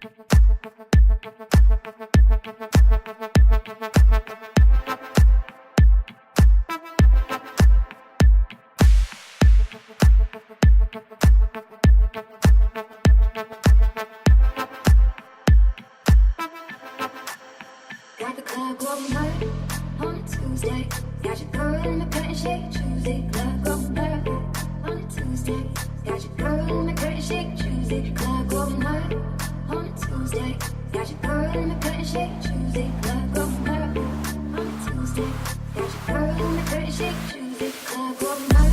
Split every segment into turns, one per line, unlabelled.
Got the club going hard on a Tuesday. Got your girl in my curtain shake Tuesday. Club going hard on a Tuesday. Got your girl in my curtain shake Tuesday. Club going hard on a Tuesday. Got your girl in my curtain shake Tuesday. Club going hard on a Tuesday. Got your girl in my curtain shake Tuesday. Club going hard.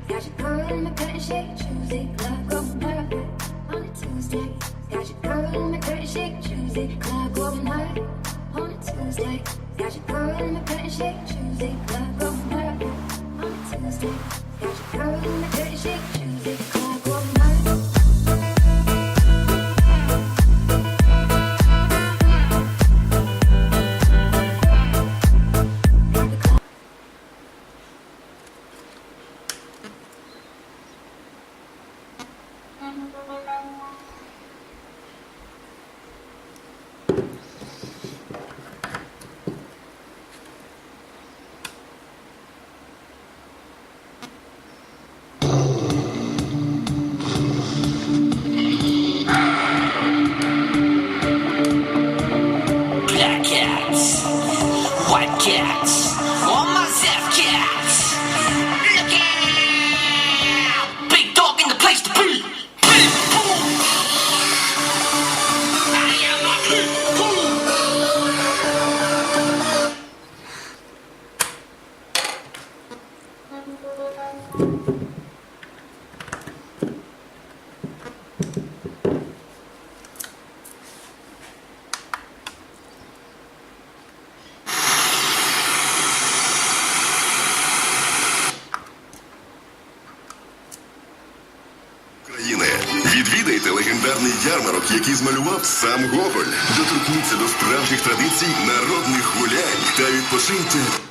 Got your girl in my curtain shake Tuesday. Club going hard on a Tuesday. Got your girl in my curtain shake Tuesday. Club going hard on a Tuesday. Got your girl in my curtain shake Tuesday. Club going hard on a Tuesday. Got your girl in my curtain shake Tuesday. Club going hard.
White cats, all my Zef cats. Look out! Big dog in the place to be. Big boom. I am a big boom.
Відвідайте легендарний ярмарок, який змалював сам Гоголь. Доторкніться до справжніх традицій народних гулянь та відпочиньте